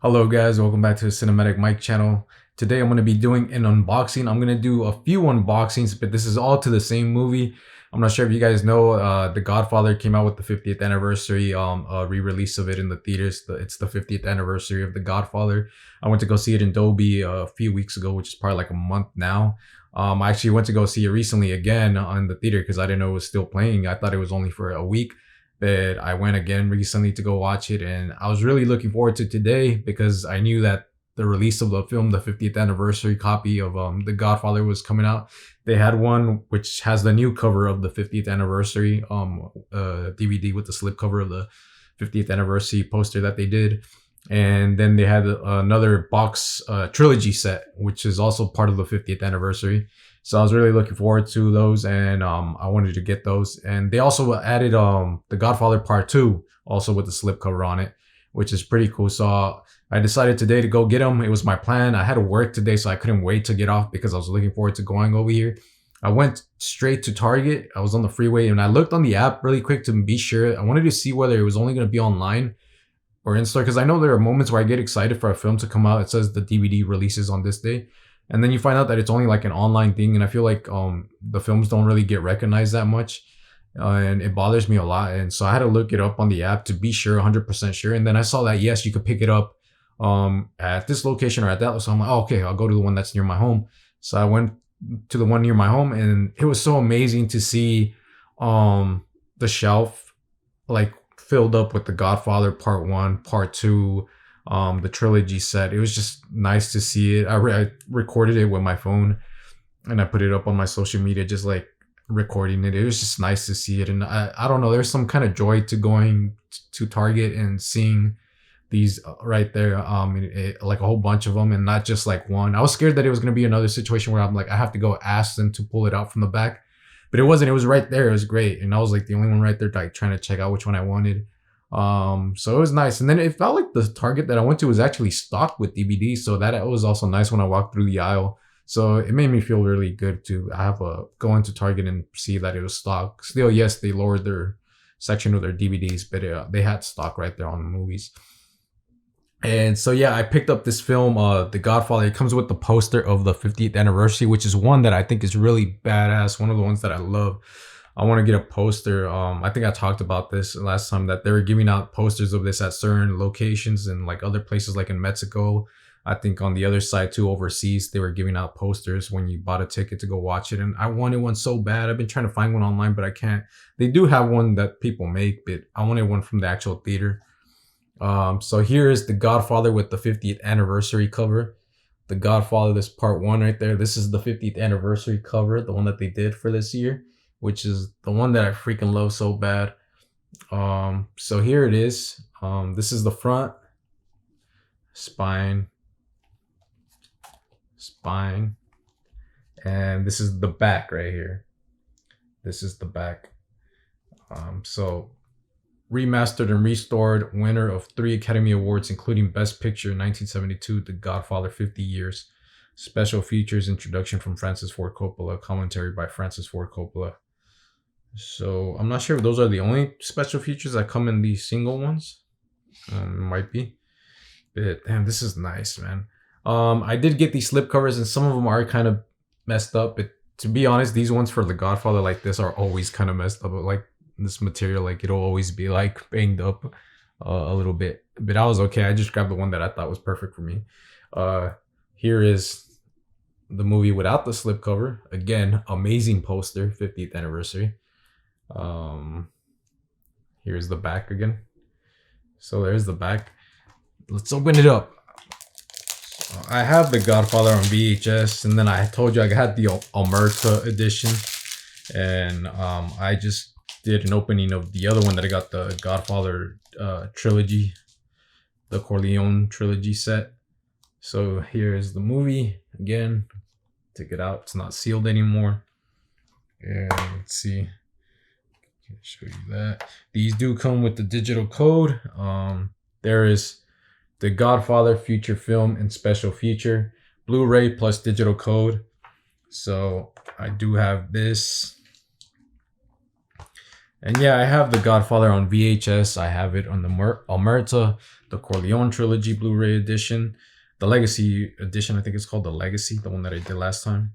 Hello guys, welcome back to the Cinematic Mike channel. Today I'm going to be doing an unboxing. I'm going to do a few unboxings, but this is all to the same movie. I'm not sure if you guys know, The Godfather came out with the 50th anniversary re-release of it in the theaters. It's the 50th anniversary of The Godfather. I went to go see it in Dolby a few weeks ago, which is probably like a month now. I actually went to go see it recently again on the theater because I didn't know it was still playing. I thought it was only for a week. But I went again recently to go watch it, and I was really looking forward to today because I knew that the release of the film, the 50th anniversary copy of The Godfather, was coming out. They had one which has the new cover of the 50th anniversary DVD with the slipcover of the 50th anniversary poster that they did. And then they had another box trilogy set, which is also part of the 50th anniversary. So I was really looking forward to those, and I wanted to get those. And they also added The Godfather Part II, also with the slipcover on it, which is pretty cool. So I decided today to go get them. It was my plan. I had to work today, so I couldn't wait to get off because I was looking forward to going over here. I went straight to Target. I was on the freeway, and I looked on the app really quick to be sure. I wanted to see whether it was only going to be online or in store, because I know there are moments where I get excited for a film to come out. It says the DVD releases on this day, and then you find out that it's only like an online thing, and I feel like the films don't really get recognized that much, and it bothers me a lot. And so I had to look it up on the app to be sure, 100% sure. And then I saw that yes, you could pick it up at this location or at that. So I'm like, oh, okay, I'll go to the one that's near my home. So I went to the one near my home, and it was so amazing to see the shelf like filled up with The Godfather Part 1, Part 2, the trilogy set. It was just nice to see it. I recorded it with my phone, and I put it up on my social media, just like recording it. It was just nice to see it. And I don't know, there's some kind of joy to going to Target and seeing these right there, like a whole bunch of them and not just like one. I was scared that it was going to be another situation where I'm like, I have to go ask them to pull it out from the back, but it wasn't. It was right there. It was great. And I was like the only one right there, like trying to check out which one I wanted. So it was nice. And then it felt like the Target that I went to was actually stocked with DVDs. So that was also nice when I walked through the aisle. So it made me feel really good to go into Target and see that it was stocked. Still, yes, they lowered their section of their DVDs, but they had stock right there on the movies. And so, yeah, I picked up this film, The Godfather. It comes with the poster of the 50th anniversary, which is one that I think is really badass. One of the ones that I love. I want to get a poster. I think I talked about this last time, that they were giving out posters of this at certain locations and like other places, like in Mexico. I think on the other side too, overseas, they were giving out posters when you bought a ticket to go watch it. And I wanted one so bad. I've been trying to find one online, but I can't. They do have one that people make, but I wanted one from the actual theater. So here is The Godfather with the 50th anniversary cover. The Godfather, this part 1 right there. This is the 50th anniversary cover, the one that they did for this year, which is the one that I freaking love so bad. So here it is. This is the front, spine, and this is the back right here. This is the back. So remastered and restored, winner of 3 Academy Awards, including Best Picture in 1972, The Godfather 50 Years. Special features, introduction from Francis Ford Coppola, commentary by Francis Ford Coppola. So I'm not sure if those are the only special features that come in these single ones. Might be. But damn, this is nice, man. I did get these slipcovers, and some of them are kind of messed up. But to be honest, these ones for The Godfather like this are always kind of messed up. Like this material, like it'll always be like banged up a little bit. But I was okay. I just grabbed the one that I thought was perfect for me. Here is the movie without the slipcover. Again, amazing poster, 50th anniversary. Here's the back again. So there's the back. Let's open it up. I have The Godfather on VHS, and then I told you I had the Omerta edition, and I just did an opening of the other one that I got, the Godfather trilogy, the Corleone trilogy set. So here is the movie again. Take it out. It's not sealed anymore. And let's see. Can show you that. These do come with the digital code. There is The Godfather feature film and special feature, Blu Ray plus digital code. So I do have this. And yeah, I have The Godfather on VHS. I have it on the Omerta. the Corleone Trilogy Blu Ray edition, the Legacy edition. I think it's called the Legacy, the one that I did last time.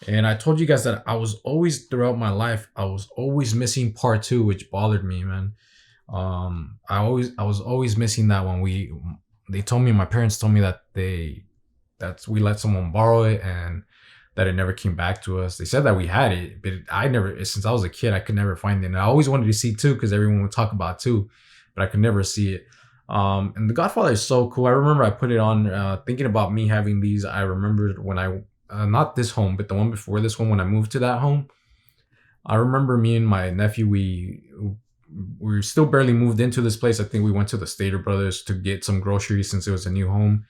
And I told you guys that I was always, throughout my life, I was always missing part two, which bothered me, man. I was always missing that one. They told me, my parents told me that we let someone borrow it and that it never came back to us. They said that we had it, but I never, since I was a kid, I could never find it. And I always wanted to see two because everyone would talk about two, but I could never see it. And The Godfather is so cool. I remember I put it on, thinking about me having these. I remembered when not this home, but the one before this one, when I moved to that home, I remember me and my nephew, we were still barely moved into this place. I think we went to the Stater Brothers to get some groceries since it was a new home.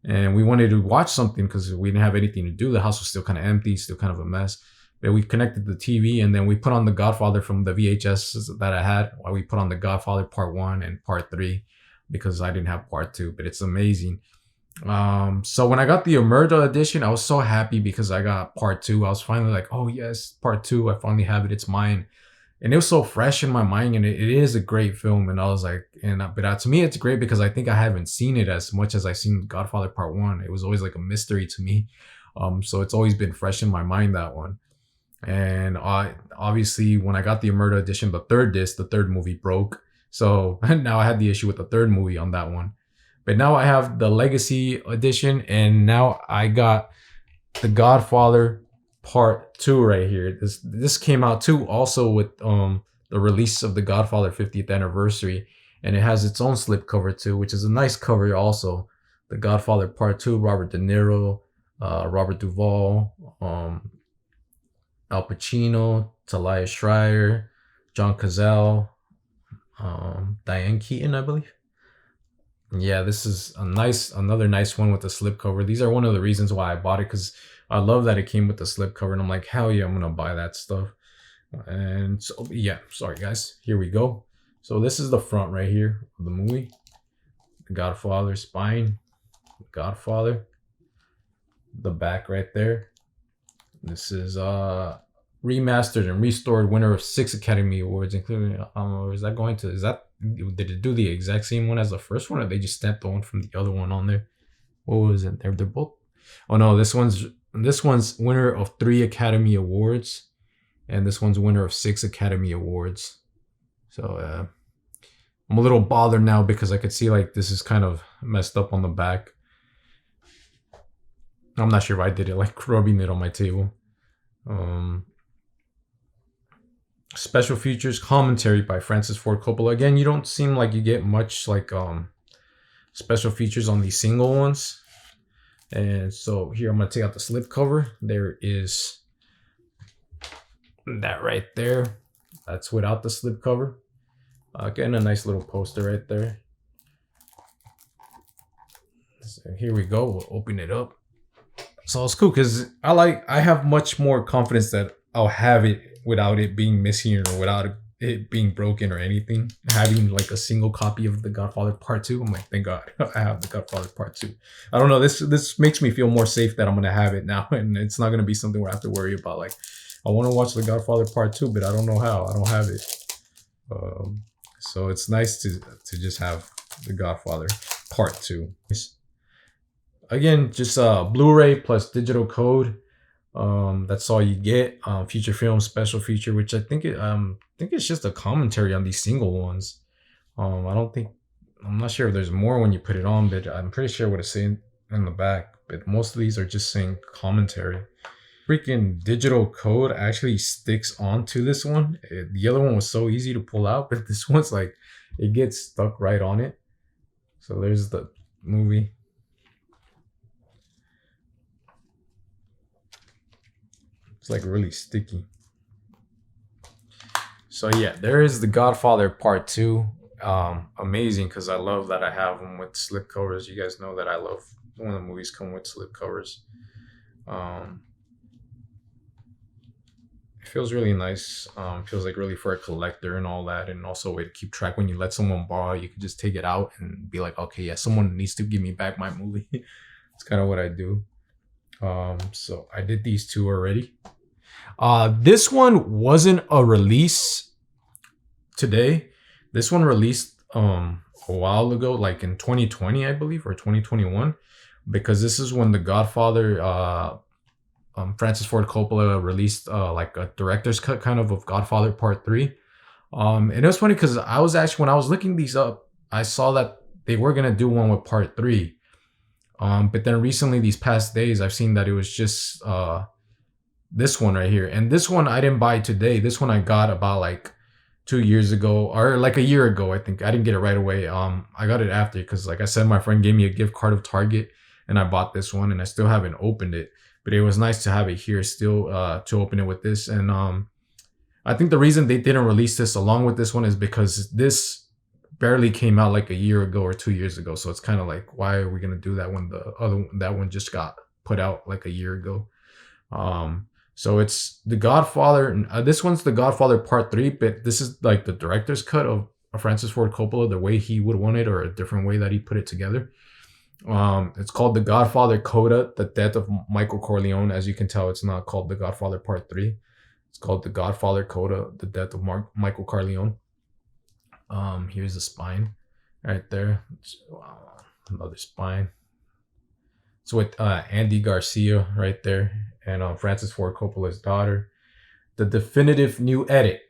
And we wanted to watch something because we didn't have anything to do. The house was still kind of empty, still kind of a mess. But we connected the TV and then we put on The Godfather from the VHS that I had. We put on The Godfather Part 1 and Part 3 because I didn't have Part 2, but it's amazing. So when I got the Omerta edition, I was so happy because I got Part 2. I was finally like, oh yes, Part 2, I finally have it, it's mine. And it was so fresh in my mind, and it is a great film. And I was like, but to me, it's great because I think I haven't seen it as much as I've seen Godfather Part 1. It was always like a mystery to me. So it's always been fresh in my mind, that one. And obviously when I got the Omerta edition, the third disc, the third movie broke. So now I had the issue with the third movie on that one. But now I have the Legacy edition, and now I got the Godfather Part 2 right here. This came out too, also with the release of the Godfather 50th anniversary, and it has its own slipcover too, which is a nice cover also. The Godfather Part 2, Robert De Niro, Robert Duvall, Al Pacino, Talia Shire, John Cazale, Diane Keaton, I believe. Yeah, this is another nice one with the slipcover. These are one of the reasons why I bought it, because I love that it came with the slipcover, and I'm like, hell yeah, I'm gonna buy that stuff. And so yeah, sorry guys, here we go. So this is the front right here of the movie. The Godfather spine, Godfather. The back right there. This is remastered and restored, winner of 6 Academy Awards, including did it do the exact same one as the first one, or they just stamped the one from the other one on there? What was it? They're both. Oh no, this one's winner of 3 Academy Awards, and this one's winner of 6 Academy Awards. So I'm a little bothered now because I could see like this is kind of messed up on the back. I'm not sure if I did it like rubbing it on my table. Special features commentary by Francis Ford Coppola. Again, you don't seem like you get much like special features on these single ones. And so here I'm gonna take out the slip cover. There is that right there. That's without the slip cover. Getting a nice little poster right there. So here we go. We'll open it up. So it's cool because I have much more confidence that I'll have it without it being missing or without it being broken or anything. Having like a single copy of The Godfather Part 2, I'm like, thank God I have The Godfather Part 2. I don't know, this makes me feel more safe that I'm gonna have it now, and it's not gonna be something where I have to worry about like, I want to watch The Godfather Part 2, but I don't know how. I don't have it. So it's nice to just have The Godfather Part 2. Again, just Blu-ray plus digital code. That's all you get. Feature film special feature, which I think it's just a commentary on these single ones. I'm not sure if there's more when you put it on, but I'm pretty sure what it's saying in the back. But most of these are just saying commentary. Freaking digital code actually sticks onto this one. The other one was so easy to pull out, but this one's like, it gets stuck right on it. So there's the movie. It's like really sticky. So yeah, there is The Godfather Part 2. Amazing, because I love that I have them with slip covers. You guys know that I love when the movies come with slip covers. It feels really nice. Feels like really for a collector and all that, and also a way to keep track. When you let someone borrow, you can just take it out and be like, okay, yeah, someone needs to give me back my movie. It's kind of what I do. So I did these two already. This one wasn't a release today. This one released a while ago, like in 2020, I believe, or 2021, because this is when the Godfather, Francis Ford Coppola released like a director's cut kind of Godfather Part 3. And it was funny because I was actually, when I was looking these up, I saw that they were gonna do one with Part 3. But then recently, these past days, I've seen that it was just this one right here. And this one I didn't buy today. This one I got about like 2 years ago, or like a year ago, I think. I didn't get it right away. I got it after because, like I said, my friend gave me a gift card of Target, and I bought this one, and I still haven't opened it. But it was nice to have it here still, to open it with this. And I think the reason they didn't release this along with this one is because this barely came out like a year ago or 2 years ago. So it's kind of like, why are we gonna do that when that one just got put out like a year ago? So it's the Godfather. This one's the Godfather Part 3, but this is like the director's cut of Francis Ford Coppola, the way he would want it, or a different way that he put it together. It's called the Godfather Coda, the death of Michael Corleone. As you can tell, it's not called the Godfather Part 3. It's called the Godfather Coda, the death of Michael Corleone. Here's the spine right there. Another spine. It's with Andy Garcia right there, and Francis Ford Coppola's daughter. The definitive new edit,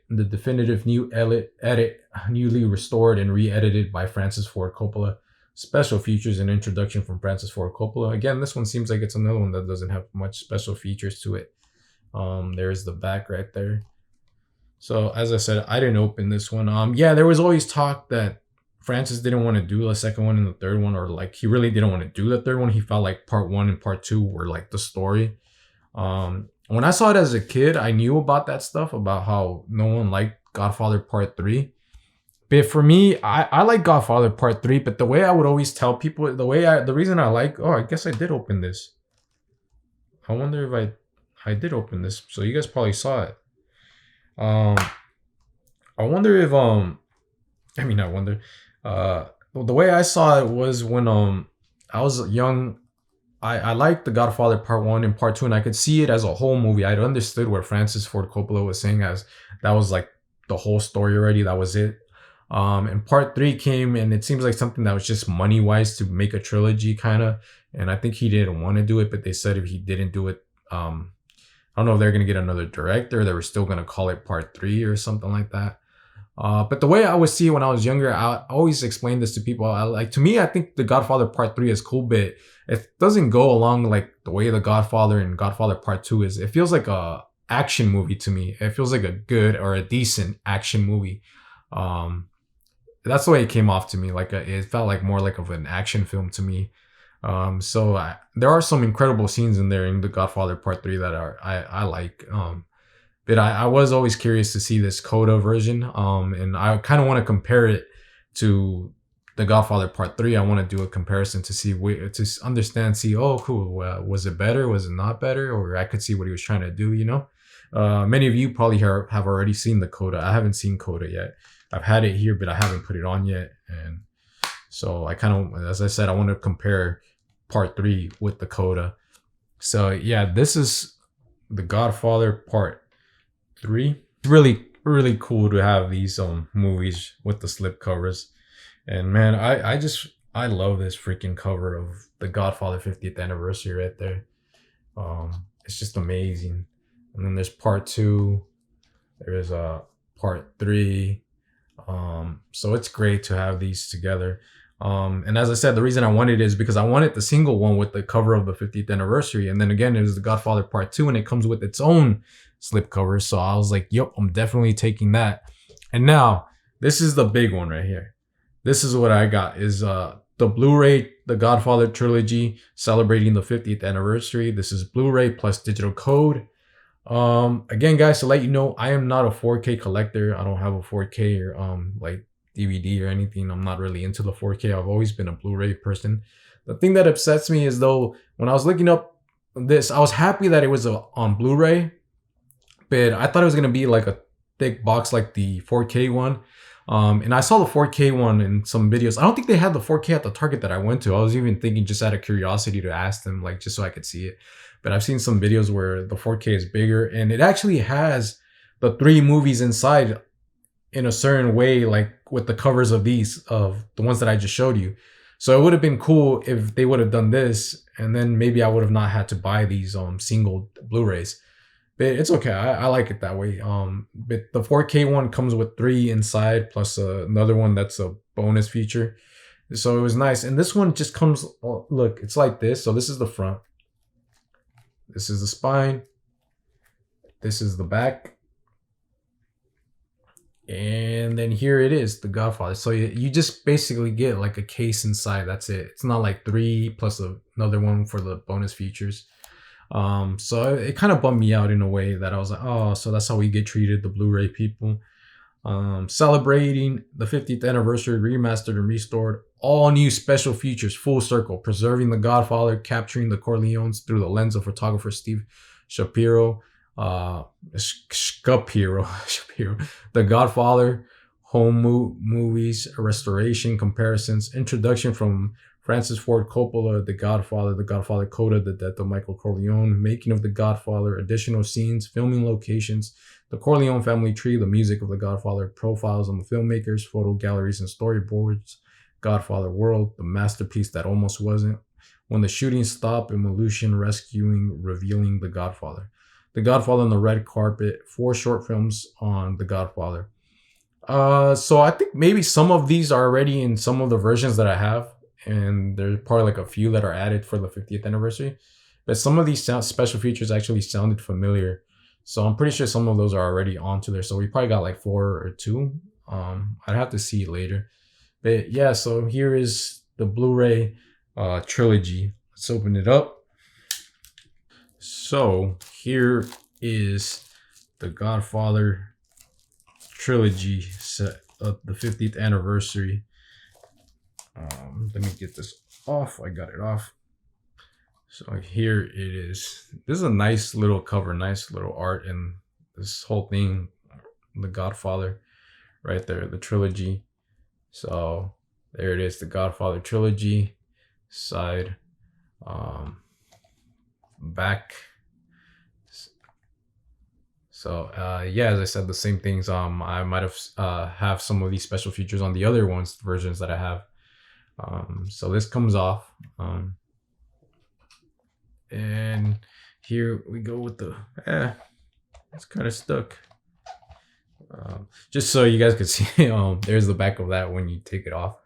newly restored and re-edited by Francis Ford Coppola. Special features and introduction from Francis Ford Coppola. Again, this one seems like it's another one that doesn't have much special features to it. There's the back right there. So as I said, I didn't open this one. Yeah, there was always talk that Francis didn't want to do the second one and the third one, or like he really didn't want to do the third one. He felt like Part 1 and Part 2 were like the story. When I saw it as a kid, I knew about that stuff, about how no one liked Godfather Part 3. But for me, I like Godfather Part 3, but the way I would always tell people, the reason I like, I guess I did open this. I wonder if I did open this. So you guys probably saw it. I wonder if, the way I saw it was when, I was young. I liked the Godfather Part 1 and Part 2, and I could see it as a whole movie. I'd understood what Francis Ford Coppola was saying, as that was like the whole story already. That was it. And Part 3 came, and it seems like something that was just money wise to make a trilogy kind of. And I think he didn't want to do it, but they said if he didn't do it, I don't know if they're going to get another director. They were still going to call it Part 3 or something like that. But the way I would see it when I was younger, I always explained this to people. To me, I think the Godfather Part 3 is cool, but it doesn't go along like the way the Godfather and Godfather Part 2 is. It feels like a action movie to me. It feels like a good or a decent action movie. That's the way it came off to me. It felt like more like of an action film to me. There are some incredible scenes in there in the Godfather Part 3 that I like. But I was always curious to see this Coda version. And I kind of want to compare it to the Godfather Part 3. I want to do a comparison to see, to understand, cool. Was it better? Was it not better? Or I could see what he was trying to do, Many of you probably have already seen the Coda. I haven't seen Coda yet. I've had it here, but I haven't put it on yet. And so I kind of, as I said, I want to compare Part 3 with the Coda. So yeah, this is the Godfather Part 3. It's really, really cool to have these movies with the slip covers. And man, I love this freaking cover of the Godfather 50th anniversary right there. It's just amazing. And then there's Part 2. There's Part 3. So it's great to have these together. And as I said, the reason I wanted it is because I wanted the single one with the cover of the 50th anniversary. And then again, it was the Godfather Part 2, and it comes with its own slip cover. So I was like, yep, I'm definitely taking that. And now this is the big one right here. This is what I got, is the Blu Ray, the Godfather Trilogy, celebrating the 50th anniversary. This is Blu Ray plus digital code. Again, guys, to let you know, I am not a 4K collector. I don't have a 4K or like DVD or anything. I'm not really into the 4K. I've always been a Blu-ray person. The thing that upsets me is, though, when I was looking up this, I was happy that it was on Blu-ray, but I thought it was gonna be like a thick box like the 4K one. And I saw the 4K one in some videos. I don't think they had the 4K at the Target that I went to. I was even thinking, just out of curiosity, to ask them, like, just so I could see it. But I've seen some videos where the 4K is bigger, and it actually has the 3 movies inside in a certain way, like with the covers of these, of the ones that I just showed you. So it would have been cool if they would have done this, and then maybe I would have not had to buy these single Blu-rays. But it's okay. I like it that way. But the 4K one comes with 3 inside plus another one that's a bonus feature. So it was nice. And this one just comes, oh, look, it's like this. So this is the front. This is the spine. This is the back. And then here it is, the Godfather. So you just basically get like a case inside. That's it. It's not like 3 plus another one for the bonus features. So it kind of bummed me out in a way that I was like, oh, so that's how we get treated, the Blu-ray people. Celebrating the 50th anniversary, remastered and restored, all new special features, full circle, preserving the Godfather, capturing the Corleones through the lens of photographer Steve Shapiro. Shapiro, the Godfather, home movies, restoration, comparisons, introduction from Francis Ford Coppola, The Godfather Coda, The Death of Michael Corleone, making of The Godfather, additional scenes, filming locations, the Corleone family tree, the music of The Godfather, profiles on the filmmakers, photo galleries and storyboards, Godfather World, the masterpiece that almost wasn't, when the shooting stopped, Evolution, rescuing, revealing The Godfather. The Godfather on the red carpet, 4 short films on The Godfather. So I think maybe some of these are already in some of the versions that I have, and there's probably like a few that are added for the 50th anniversary. But some of these special features actually sounded familiar, so I'm pretty sure some of those are already onto there. So we probably got like 4 or 2. I'd have to see later. But yeah, so here is the Blu-ray trilogy. Let's open it up. So here is the Godfather trilogy set of the 50th anniversary. Let me get this off. I got it off. So here it is. This is a nice little cover, nice little art, and this whole thing, the Godfather, right there, the trilogy. So there it is, the Godfather trilogy side. Back. So yeah, as I said, the same things. I might have some of these special features on the other versions that I have. So this comes off, and here we go with the it's kind of stuck. Just so you guys could see, there's the back of that when you take it off.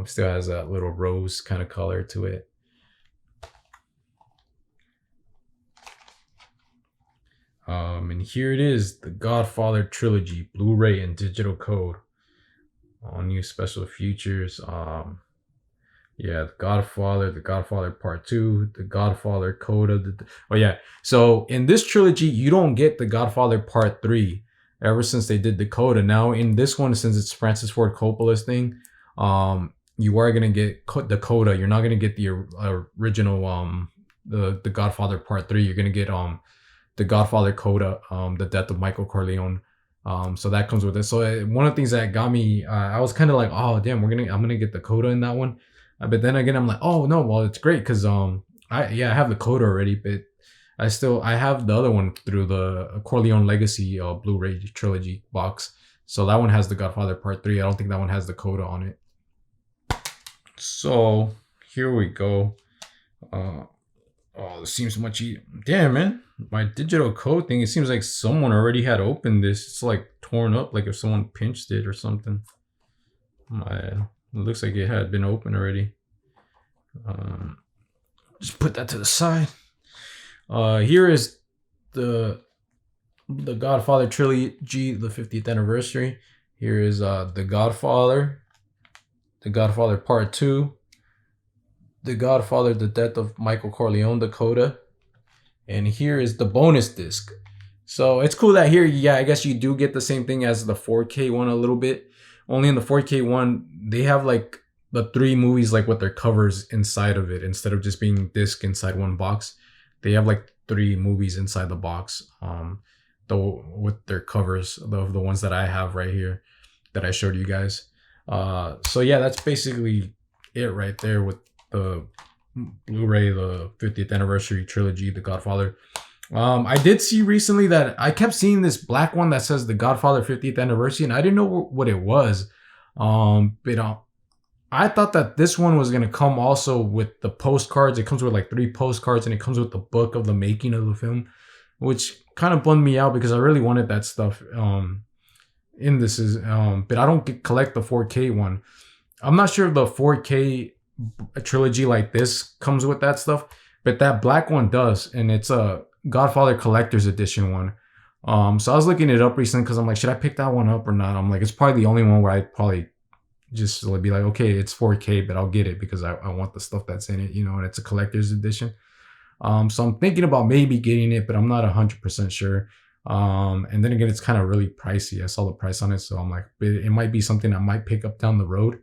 Still has that little rose kind of color to it. And here it is, the Godfather trilogy, Blu-ray and digital code. All new special features. Yeah, the Godfather Part II, the Godfather Coda. Oh yeah, so in this trilogy, you don't get the Godfather Part III. Ever since they did the Coda, now in this one, since it's Francis Ford Coppola's thing, you are gonna get the Coda. You're not gonna get the original the Godfather Part III. You're gonna get the Godfather Coda, the Death of Michael Corleone. So that comes with it. So one of the things that got me, I was kind of like, oh damn, I'm gonna get the Coda in that one. But then again, I'm like, oh no, well it's great because I have the Coda already, but I have the other one through the Corleone Legacy Blu-ray trilogy box. So that one has the Godfather Part III. I don't think that one has the Coda on it. So here we go. Oh, this seems much easier. Damn, man. My digital code thing, it seems like someone already had opened this. It's like torn up, like if someone pinched it or something. It looks like it had been open already. Just put that to the side. Here is the Godfather trilogy, the 50th anniversary. Here is the Godfather Part II, The Godfather, The Death of Michael Corleone, the Coda. And here is the bonus disc. So it's cool that here, yeah, I guess you do get the same thing as the 4K one a little bit. Only in the 4K one, they have like the 3 movies like with their covers inside of it. Instead of just being disc inside one box, they have like 3 movies inside the box. With their covers, the ones that I have right here that I showed you guys. So yeah, that's basically it right there with the Blu-ray, the 50th anniversary trilogy, The Godfather. I did see recently that I kept seeing this black one that says the Godfather 50th anniversary, and I didn't know what it was. But I thought that this one was gonna come also with the postcards. It comes with like 3 postcards, and it comes with the book of the making of the film, which kind of bummed me out because I really wanted that stuff. In this is but I don't collect the 4K one. I'm not sure if the 4K trilogy like this comes with that stuff, but that black one does, and it's a Godfather Collector's Edition one. So I was looking it up recently because I'm like, should I pick that one up or not? I'm like, it's probably the only one where I'd probably just be like, okay, it's 4K, but I'll get it because I want the stuff that's in it, and it's a collector's edition. So I'm thinking about maybe getting it, but I'm not 100% sure. And then again, it's kind of really pricey. I saw the price on it, so I'm like, it might be something I might pick up down the road.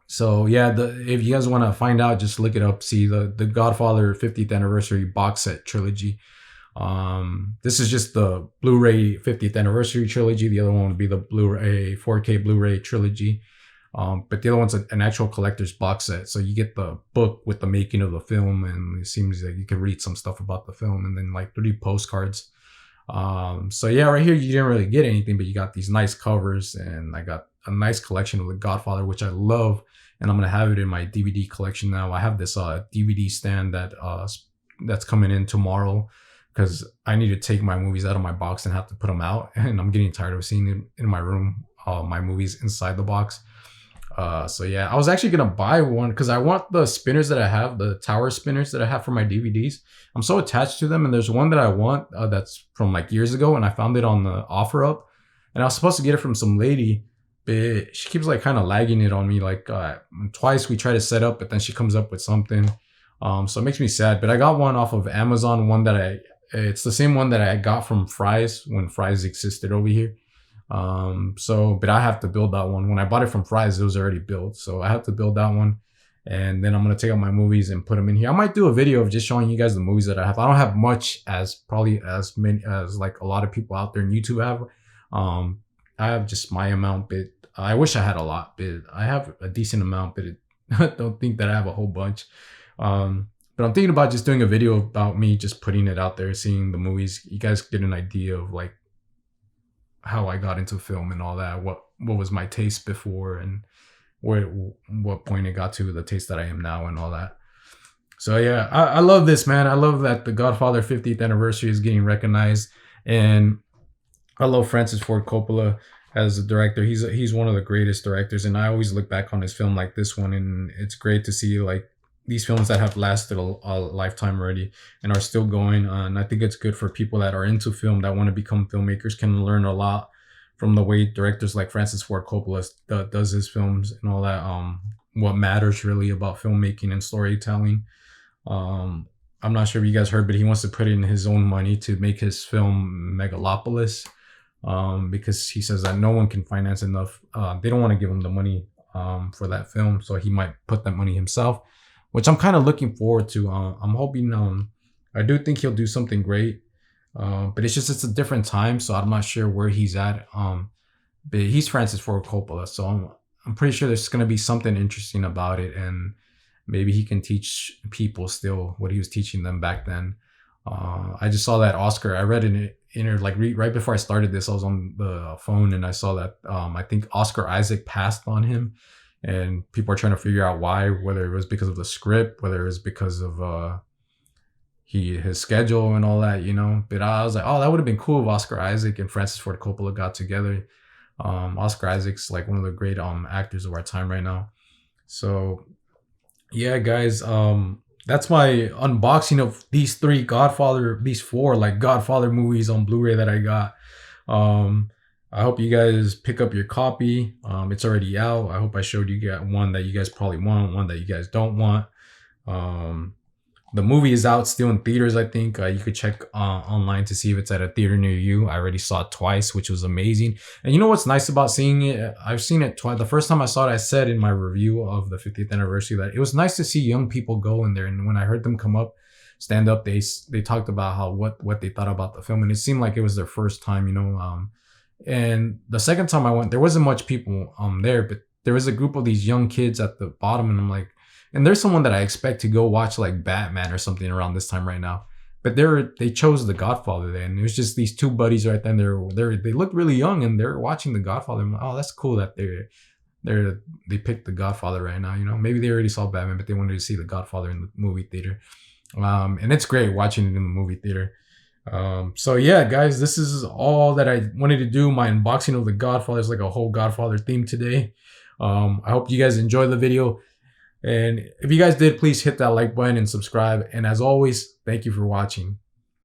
So yeah, if you guys want to find out, just look it up. See the Godfather 50th anniversary box set trilogy. This is just the Blu Ray 50th anniversary trilogy. The other one would be the Blu Ray 4K Blu Ray trilogy. But the other one's an actual collector's box set. So you get the book with the making of the film, and it seems like you can read some stuff about the film, and then like 3 postcards. So yeah, right here you didn't really get anything, but you got these nice covers, and I got a nice collection of The Godfather, which I love, and I'm gonna have it in my DVD collection now. I have this DVD stand that's coming in tomorrow because I need to take my movies out of my box and have to put them out, and I'm getting tired of seeing them in my room, my movies inside the box. So yeah, I was actually gonna buy one because I want the spinners that I have, the tower spinners that I have for my DVDs. I'm so attached to them, and there's one that I want that's from like years ago, and I found it on the offer up, and I was supposed to get it from some lady, but she keeps like kind of lagging it on me. Like twice we try to set up, but then she comes up with something. So it makes me sad. But I got one off of Amazon, one that it's the same one that I got from Fry's when Fry's existed over here. But I have to build that one. When I bought it from Fry's, it was already built, so I have to build that one, and then I'm gonna take out my movies and put them in here. I might do a video of just showing you guys the movies that I have. I don't have much, as probably as many as like a lot of people out there in YouTube have. I have just my amount, but I wish I had a lot, but I have a decent amount, but I don't think that I have a whole bunch. But I'm thinking about just doing a video about me just putting it out there, seeing the movies. You guys get an idea of like how I got into film and all that, what was my taste before, and what point it got to the taste that I am now and all that. So yeah, I love this, man. I love that the Godfather 50th anniversary is getting recognized, and I love Francis Ford Coppola as a director. He's one of the greatest directors, and I always look back on his film like this one, and it's great to see like these films that have lasted a lifetime already and are still going on. I think it's good for people that are into film, that want to become filmmakers, can learn a lot from the way directors like Francis Ford Coppola does his films and all that. What matters really about filmmaking and storytelling. I'm not sure if you guys heard, but he wants to put in his own money to make his film Megalopolis, because he says that no one can finance enough. They don't want to give him the money for that film, so he might put that money himself, which I'm kind of looking forward to. I'm hoping, I do think he'll do something great, but it's a different time, so I'm not sure where he's at. But he's Francis Ford Coppola, so I'm pretty sure there's gonna be something interesting about it, and maybe he can teach people still what he was teaching them back then. I just saw that Oscar. I read right before I started this, I was on the phone and I saw that I think Oscar Isaac passed on him. And people are trying to figure out why, whether it was because of the script, whether it was because of his schedule and all that, But I was like, oh, that would have been cool if Oscar Isaac and Francis Ford Coppola got together. Oscar Isaac's like one of the great actors of our time right now. So yeah, guys, that's my unboxing of these 4 like Godfather movies on Blu-ray that I got. I hope you guys pick up your copy. It's already out. I hope I showed you one that you guys probably want, one that you guys don't want. The movie is out still in theaters, I think. You could check online to see if it's at a theater near you. I already saw it twice, which was amazing. And you know what's nice about seeing it? I've seen it twice. The first time I saw it, I said in my review of the 50th anniversary that it was nice to see young people go in there. And when I heard them stand up, they talked about what they thought about the film. And it seemed like it was their first time, And the second time I went, there wasn't much people there, but there was a group of these young kids at the bottom, and I'm like, and there's someone that I expect to go watch like Batman or something around this time right now. but they chose The Godfather then. It was just these two buddies right then. They looked really young and they're watching The Godfather. I'm like, oh, that's cool that they picked The Godfather right now. You know, maybe they already saw Batman, but they wanted to see The Godfather in the movie theater. And it's great watching it in the movie theater. So yeah, guys, this is all that I wanted to do. My unboxing of The Godfather is like a whole Godfather theme today. I hope you guys enjoyed the video. And if you guys did, please hit that like button and subscribe. And as always, thank you for watching.